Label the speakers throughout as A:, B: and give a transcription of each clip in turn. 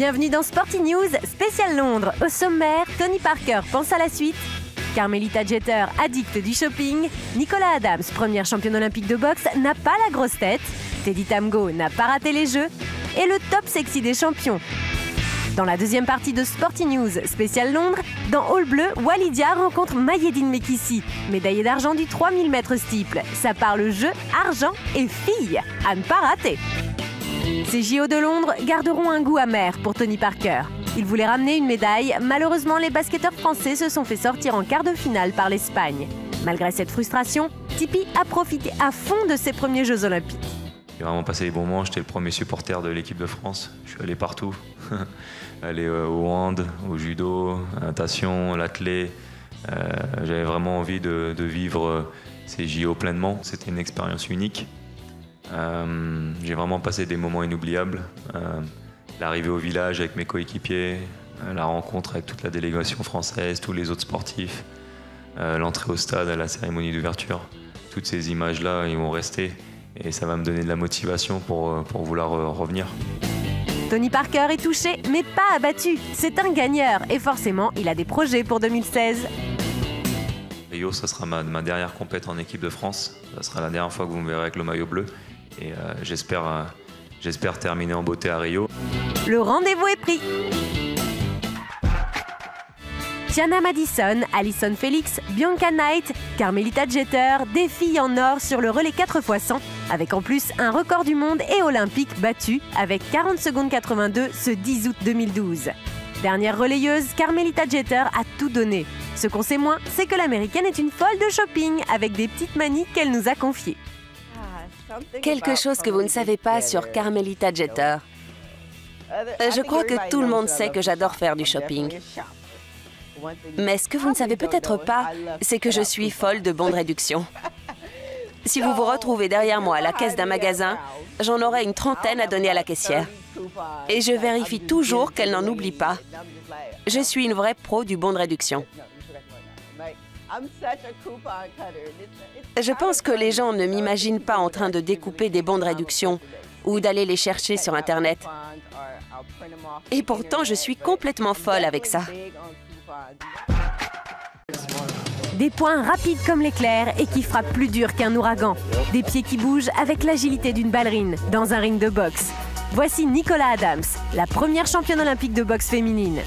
A: Bienvenue dans Sporty News, spécial Londres. Au sommaire, Tony Parker pense à la suite. Carmelita Jeter, addict du shopping. Nicolas Adams, première championne olympique de boxe, n'a pas la grosse tête. Teddy Tamgo n'a pas raté les jeux. Et le top sexy des champions. Dans la deuxième partie de Sporty News, spécial Londres, dans Hall Bleu, Walidia rencontre Mayedine Mekissi, médaillée d'argent du 3000 mètres steeple. Ça parle jeu, argent et filles. À ne pas rater. Ces JO de Londres garderont un goût amer pour Tony Parker. Il voulait ramener une médaille. Malheureusement, les basketteurs français se sont fait sortir en quart de finale par l'Espagne. Malgré cette frustration, Tipi a profité à fond de ses premiers Jeux olympiques.
B: J'ai vraiment passé les bons moments. J'étais le premier supporter de l'équipe de France. Je suis allé partout. Allé au hand, au judo, à la natation, l'athlé. J'avais vraiment envie de vivre ces JO pleinement. C'était une expérience unique. J'ai vraiment passé des moments inoubliables. L'arrivée au village avec mes coéquipiers, la rencontre avec toute la délégation française, tous les autres sportifs, l'entrée au stade à la cérémonie d'ouverture. Toutes ces images-là, ils vont rester et ça va me donner de la motivation pour vouloir revenir.
A: Tony Parker est touché, mais pas abattu. C'est un gagneur et forcément, il a des projets pour 2016.
B: Rio, ça sera ma dernière compète en équipe de France. Ça sera la dernière fois que vous me verrez avec le maillot bleu. Et j'espère terminer en beauté à Rio.
A: Le rendez-vous est pris. Tiana Madison, Allyson Felix, Bianca Knight, Carmelita Jeter, des filles en or sur le relais 4x100, avec en plus un record du monde et olympique battu avec 40 secondes 82 ce 10 août 2012. Dernière relayeuse, Carmelita Jeter a tout donné. Ce qu'on sait moins, c'est que l'américaine est une folle de shopping avec des petites manies qu'elle nous a confiées.
C: Quelque chose que vous ne savez pas sur Carmelita Jeter. Je crois que tout le monde sait que j'adore faire du shopping. Mais ce que vous ne savez peut-être pas, c'est que je suis folle de bons de réduction. Si vous vous retrouvez derrière moi à la caisse d'un magasin, j'en aurai une trentaine à donner à la caissière. Et je vérifie toujours qu'elle n'en oublie pas. Je suis une vraie pro du bon de réduction. Je pense que les gens ne m'imaginent pas en train de découper des bons de réduction ou d'aller les chercher sur Internet. Et pourtant, je suis complètement folle avec ça.
A: Des poings rapides comme l'éclair et qui frappent plus dur qu'un ouragan. Des pieds qui bougent avec l'agilité d'une ballerine dans un ring de boxe. Voici Nicolas Adams, la première championne olympique de boxe féminine.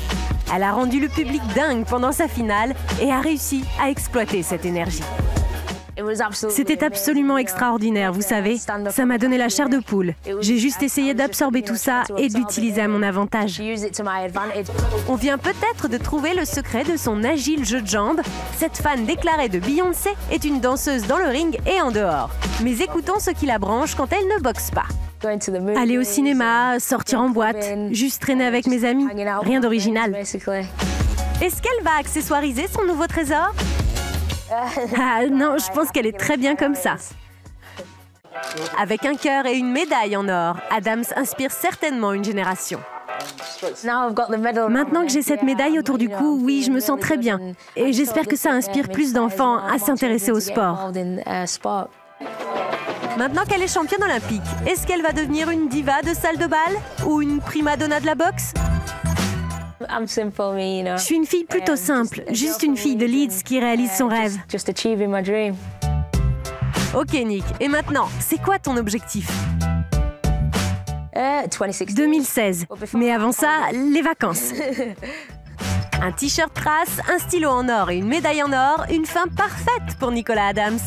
A: Elle a rendu le public dingue pendant sa finale et a réussi à exploiter cette énergie. C'était absolument extraordinaire, vous savez. Ça m'a donné la chair de poule. J'ai juste essayé d'absorber tout ça et de l'utiliser à mon avantage. On vient peut-être de trouver le secret de son agile jeu de jambes. Cette fan déclarée de Beyoncé est une danseuse dans le ring et en dehors. Mais écoutons ce qui la branche quand elle ne boxe pas. Aller au cinéma, sortir en boîte, juste traîner avec mes amis. Rien d'original. Est-ce qu'elle va accessoiriser son nouveau trésor ? Ah non, je pense qu'elle est très bien comme ça. Avec un cœur et une médaille en or, Adams inspire certainement une génération. Maintenant que j'ai cette médaille autour du cou, oui, je me sens très bien. Et j'espère que ça inspire plus d'enfants à s'intéresser au sport. Maintenant qu'elle est championne olympique, est-ce qu'elle va devenir une diva de salle de bal ou une prima donna de la boxe ? Je suis une fille plutôt simple, juste une fille de Leeds qui réalise son rêve. Ok Nick, et maintenant, c'est quoi ton objectif ? 2016, mais avant ça, les vacances. Un t-shirt trace, un stylo en or et une médaille en or, une fin parfaite pour Nicolas Adams.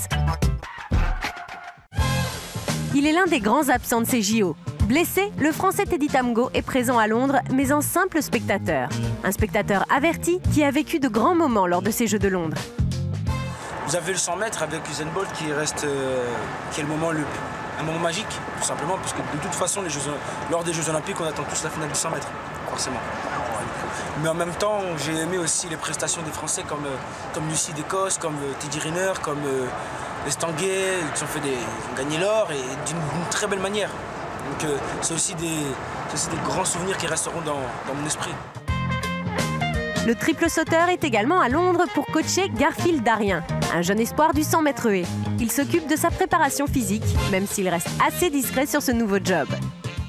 A: Il est l'un des grands absents de ces JO. Blessé, le Français Teddy Tamgo est présent à Londres, mais en simple spectateur. Un spectateur averti qui a vécu de grands moments lors de ces Jeux de Londres.
D: Vous avez le 100 mètres avec Usain Bolt qui est le moment un moment magique, tout simplement, parce que de toute façon, lors des Jeux Olympiques, on attend tous la finale du 100 mètres, forcément. Mais en même temps, j'ai aimé aussi les prestations des Français comme Lucie d'Écosse, comme Teddy Riner, comme les Stanguet, qui ont gagné l'or et d'une très belle manière. Donc c'est aussi des grands souvenirs qui resteront dans mon esprit.
A: Le triple sauteur est également à Londres pour coacher Garfield Darien, un jeune espoir du 100 mètres haies. Il s'occupe de sa préparation physique, même s'il reste assez discret sur ce nouveau job.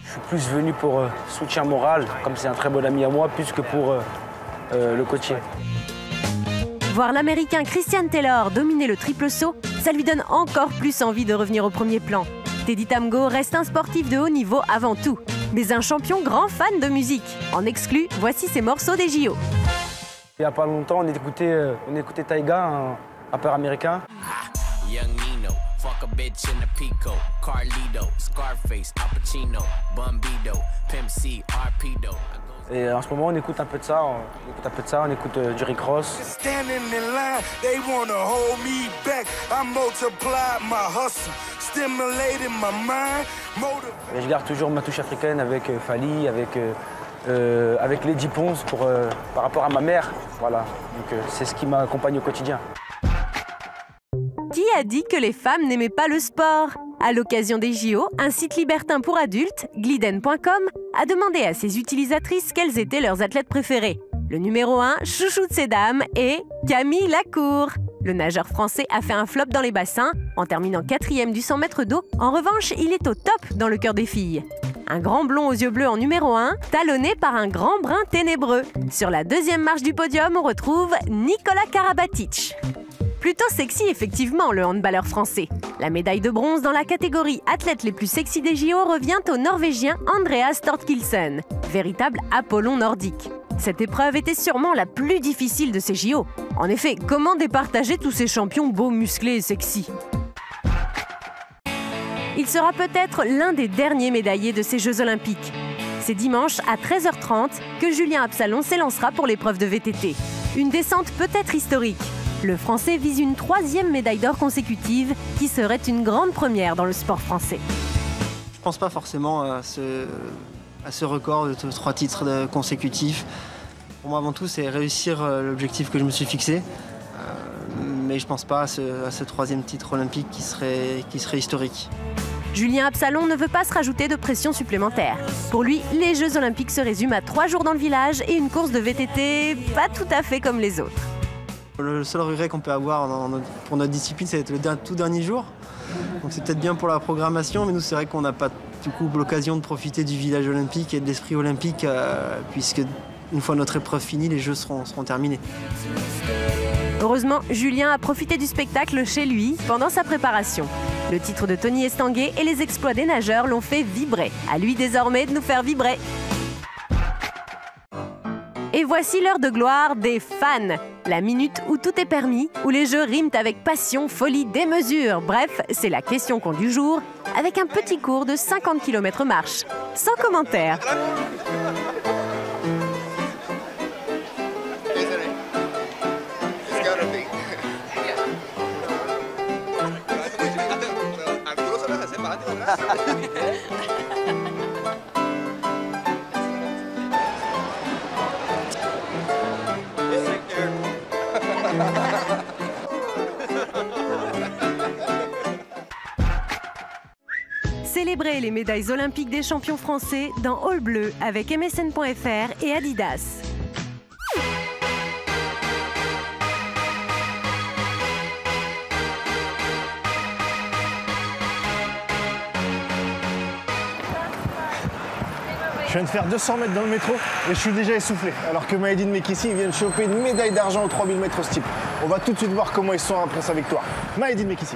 E: Je suis
D: plus venu pour soutien moral, comme c'est un très bon ami à moi, plus que pour le coacher.
A: Voir l'Américain Christian Taylor dominer le triple saut, ça lui donne encore plus envie de revenir au premier plan. Teddy Tamgo reste un sportif de haut niveau avant tout, mais un champion grand fan de musique. En exclu, voici ses morceaux des JO.
D: Il n'y a pas longtemps, on écoutait Taiga, un rappeur américain. Et en ce moment, on écoute un peu de ça, on écoute du Rick Ross. Et je garde toujours ma touche africaine avec Fally, avec Lady Ponce par rapport à ma mère. Voilà, donc c'est ce qui m'accompagne au quotidien.
A: Qui a dit que les femmes n'aimaient pas le sport? À l'occasion des JO, un site libertin pour adultes, gliden.com, a demandé à ses utilisatrices quels étaient leurs athlètes préférés. Le numéro 1, chouchou de ces dames, est Camille Lacour. Le nageur français a fait un flop dans les bassins, en terminant 4e du 100 mètres d'eau. En revanche, il est au top dans le cœur des filles. Un grand blond aux yeux bleus en numéro 1, talonné par un grand brun ténébreux. Sur la 2e marche du podium, on retrouve Nicolas Karabatic. Plutôt sexy effectivement le handballeur français. La médaille de bronze dans la catégorie athlète les plus sexy des JO revient au Norvégien Andreas Thorkildsen, véritable Apollon nordique. Cette épreuve était sûrement la plus difficile de ces JO. En effet, comment départager tous ces champions beaux, musclés et sexy? Il sera peut-être l'un des derniers médaillés de ces Jeux Olympiques. C'est dimanche à 13h30 que Julien Absalon s'élancera pour l'épreuve de VTT. Une descente peut-être historique. Le Français vise une 3e médaille d'or consécutive qui serait une grande première dans le sport français.
E: Je ne pense pas forcément à ce record de 3 titres consécutifs. Pour moi, avant tout, c'est réussir l'objectif que je me suis fixé. Mais je ne pense pas à ce 3e titre olympique qui serait historique.
A: Julien Absalon ne veut pas se rajouter de pression supplémentaire. Pour lui, les Jeux Olympiques se résument à 3 jours dans le village et une course de VTT pas tout à fait comme les autres.
E: Le seul regret qu'on peut avoir pour notre discipline, c'est le tout dernier jour. Donc c'est peut-être bien pour la programmation, mais nous, c'est vrai qu'on n'a pas du coup l'occasion de profiter du village olympique et de l'esprit olympique, puisque une fois notre épreuve finie, les Jeux seront terminés.
A: Heureusement, Julien a profité du spectacle chez lui pendant sa préparation. Le titre de Tony Estanguet et les exploits des nageurs l'ont fait vibrer. À lui désormais de nous faire vibrer. Et voici l'heure de gloire des fans. La minute où tout est permis, où les jeux riment avec passion, folie, démesure. Bref, c'est la question con du jour, avec un petit cours de 50 km marche. Sans commentaire. Célébrez les médailles olympiques des champions français dans All Bleu avec MSN.fr et Adidas.
F: Je viens de faire 200 mètres dans le métro et je suis déjà essoufflé. Alors que Maïdine Mekissi vient de choper une médaille d'argent aux 3000 mètres steeple. On va tout de suite voir comment ils sont après sa victoire. Maïdine Mekissi.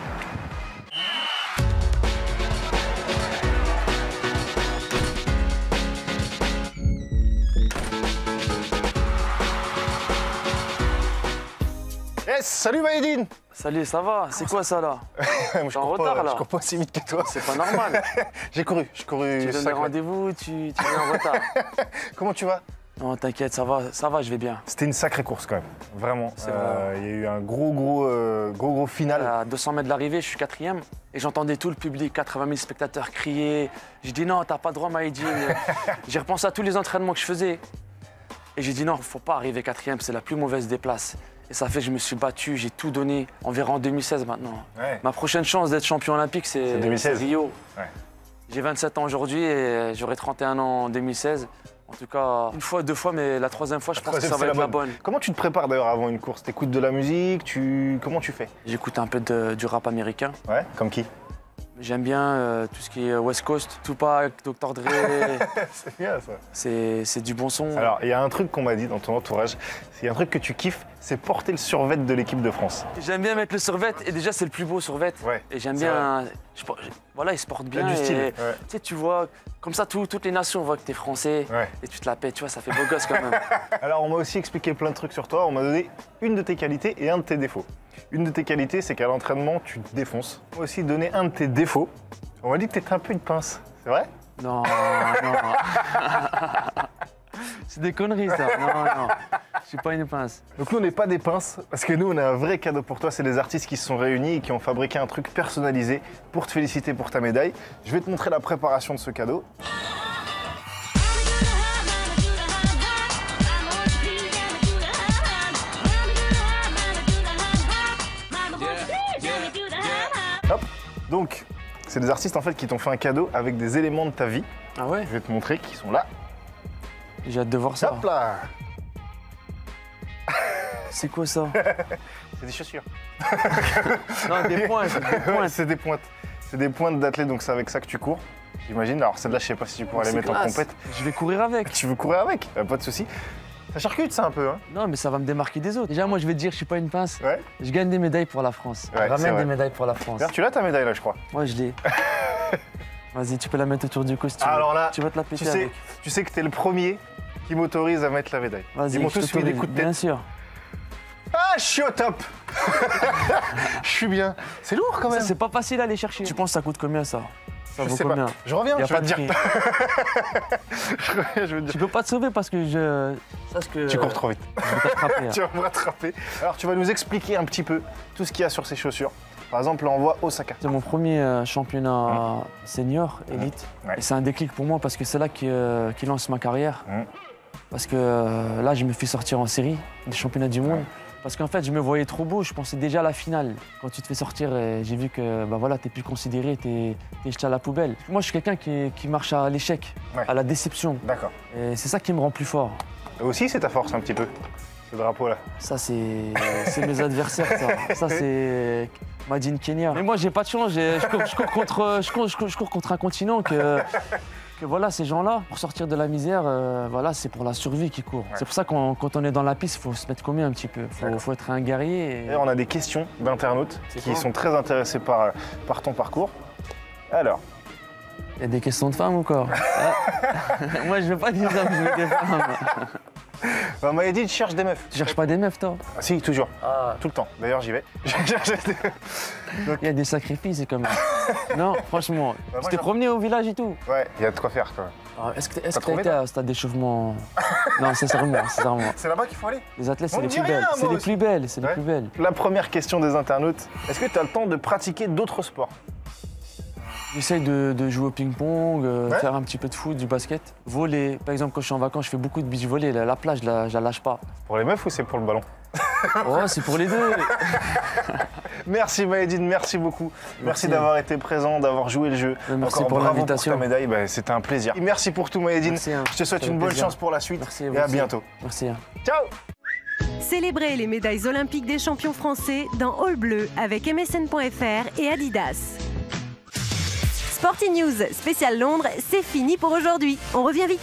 F: Yes, salut Maïdine.
G: Salut, ça va? C'est quoi ça là?
F: Moi, je
G: en retard là?
F: Je cours pas aussi vite que toi.
G: C'est pas normal.
F: J'ai couru.
G: Tu donnes des rendez-vous, tu viens en retard.
F: Comment tu vas?
G: Non, t'inquiète, ça va, je vais bien.
F: C'était une sacrée course quand même, vraiment. Il y a eu un gros final.
G: À 200 mètres de l'arrivée, je suis 4e et j'entendais tout le public, 80 000 spectateurs crier. J'ai dit non, t'as pas le droit Maïdine. J'ai repensé à tous les entraînements que je faisais. Et j'ai dit non, faut pas arriver 4e, c'est la plus mauvaise des places. Et ça fait que je me suis battu, j'ai tout donné. On verra en 2016 maintenant. Ouais. Ma prochaine chance d'être champion olympique, c'est Rio. Ouais. J'ai 27 ans aujourd'hui et j'aurai 31 ans en 2016. En tout cas, une fois, 2 fois, mais la 3e fois, je pense que ça va être la bonne.
F: Comment tu te prépares d'ailleurs avant une course? T'écoutes de la musique? Comment tu fais?
G: J'écoute un peu du rap américain.
F: Ouais, comme qui?
G: J'aime bien tout ce qui est West Coast, Tupac, Dr. Dre.
F: C'est bien ça.
G: C'est du bon son.
F: Alors, il y a un truc qu'on m'a dit dans ton entourage, il y a un truc que tu kiffes, c'est porter le survêt de l'équipe de France.
G: J'aime bien mettre le survêt, et déjà c'est le plus beau survêt.
F: Ouais,
G: et j'aime bien. Voilà, il se porte bien.
F: Du style.
G: Et,
F: Ouais.
G: tu sais, tu vois, comme ça, toutes les nations voient que t'es français.
F: Ouais.
G: Et tu te la pètes, tu vois, ça fait beau gosse quand même.
F: Alors, on m'a aussi expliqué plein de trucs sur toi. On m'a donné une de tes qualités et un de tes défauts. Une de tes qualités, c'est qu'à l'entraînement, tu te défonces. On m'a aussi donné un de tes défauts. On m'a dit que t'étais un peu une pince. C'est vrai?
G: Non, non. C'est des conneries, ça. Non. Je suis pas une pince.
F: Donc nous, on n'est pas des pinces, parce que nous, on a un vrai cadeau pour toi. C'est des artistes qui se sont réunis et qui ont fabriqué un truc personnalisé pour te féliciter pour ta médaille. Je vais te montrer la préparation de ce cadeau. Hop. Donc, c'est des artistes en fait qui t'ont fait un cadeau avec des éléments de ta vie.
G: Ah ouais?
F: Je vais te montrer qu'ils sont là.
G: J'ai hâte de voir ça.
F: Hop là.
G: C'est quoi ça?
F: C'est des chaussures.
G: Non, des pointes.
F: C'est des pointes. C'est des pointes d'athlète, donc c'est avec ça que tu cours. J'imagine. Alors celle-là, je sais pas si tu pourras les mettre en compète.
G: Je vais courir avec.
F: Tu veux courir avec? Pas de souci. Ça charcute ça un peu, hein?
G: Non, mais ça va me démarquer des autres. Déjà, moi, je vais te dire, je suis pas une pince.
F: Ouais.
G: Je gagne des médailles pour la France.
F: Ouais, c'est
G: Ramène
F: vrai.
G: des médailles pour la France.
F: D'ailleurs, tu l'as ta médaille là, je crois.
G: Ouais, je l'ai. Vas-y, tu peux la mettre autour du cou si tu veux.
F: Alors là,
G: tu vas te la péter avec.
F: tu sais que t'es le premier qui m'autorise à mettre la médaille.
G: Vas-y,
F: Ils m'ont
G: je
F: tous mis des
G: t'autorise,
F: coups de tête.
G: Bien sûr.
F: Ah, je suis au top. Je suis bien. C'est lourd quand même.
G: C'est pas facile à aller chercher. Tu penses que ça coûte combien ça? Ça
F: Je
G: vaut
F: sais
G: combien?
F: pas. Je reviens,
G: Y a
F: je vais
G: pas
F: te
G: de
F: dire.
G: prix.
F: Je reviens, je vais te
G: Tu
F: dire.
G: peux pas te sauver parce que je. Sache que.
F: Tu cours trop vite.
G: Je vais t'attraper.
F: Tu vas me rattraper. Alors, tu vas nous expliquer un petit peu tout ce qu'il y a sur ces chaussures. Par exemple, là, on voit Osaka.
G: C'est mon premier championnat senior, élite.
F: Ouais.
G: Et c'est un déclic pour moi parce que c'est là qui lance ma carrière.
F: Mmh.
G: Parce que là, je me fais sortir en série des championnats du monde. Parce qu'en fait, je me voyais trop beau, je pensais déjà à la finale. Quand tu te fais sortir, j'ai vu que bah voilà, t'es plus considéré, t'es jeté à la poubelle. Moi, je suis quelqu'un qui marche à l'échec,
F: Ouais.
G: à la déception.
F: D'accord.
G: Et c'est ça qui me rend plus fort.
F: Et aussi, c'est ta force un petit peu, ce drapeau-là.
G: Ça, c'est mes adversaires, ça. Ça, c'est Made in Kenya. Mais moi, j'ai pas de chance. Je cours contre un continent que voilà, ces gens-là, pour sortir de la misère, voilà, c'est pour la survie qu'ils courent.
F: Ouais.
G: C'est pour ça que quand on est dans la piste, il faut se mettre combien un petit peu. Faut être un guerrier.
F: D'ailleurs, on a des questions d'internautes
G: C'est
F: qui
G: quoi
F: sont très intéressés par ton parcours. Alors,
G: Il y a des questions de femmes ou quoi? Moi, je veux pas des hommes, je veux des femmes.
F: on m'avait dit tu cherches des meufs.
G: Tu cherches pas des meufs, toi?
F: Ah, si, toujours.
G: Ah.
F: Tout le temps. D'ailleurs, j'y vais.
G: Il y a des sacrifices quand même. Non, franchement.
F: moi,
G: Tu t'es
F: j'en-
G: promené au village et tout?
F: Ouais, il y a de quoi faire quand même.
G: Alors, Est-ce que
F: T'as
G: tu as
F: trouvé,
G: été à stade d'échauffement? Non, sincèrement.
F: C'est là-bas qu'il faut aller.
G: Les athlètes,
F: On
G: c'est
F: me
G: les
F: dit
G: plus
F: rien,
G: belles.
F: moi
G: C'est les
F: aussi.
G: plus belles, c'est les
F: Ouais.
G: plus belles.
F: La première question des internautes, est-ce que tu as le temps de pratiquer d'autres sports?
G: J'essaye de jouer au ping-pong,
F: Ouais.
G: faire un petit peu de foot, du basket. Voler, par exemple, quand je suis en vacances, je fais beaucoup de beach volley. La plage, je la lâche pas.
F: Pour les meufs ou c'est pour le ballon?
G: Oh, c'est pour les deux.
F: Merci Maëdine, merci beaucoup. Merci
G: Merci.
F: d'avoir été présent, d'avoir joué le jeu.
G: Merci
F: Encore
G: pour
F: bravo
G: l'invitation.
F: Pour ta médaille, bah, c'était un plaisir. Et merci pour tout Maëdine.
G: Merci, hein.
F: Je te souhaite
G: Ça fait
F: une bonne
G: plaisir.
F: chance pour la suite.
G: Merci
F: et à bientôt.
G: Merci. Hein.
F: Ciao.
A: Célébrez les médailles olympiques des champions français dans All Bleu avec MSN.fr et Adidas. Sporty News spécial Londres, c'est fini pour aujourd'hui. On revient vite.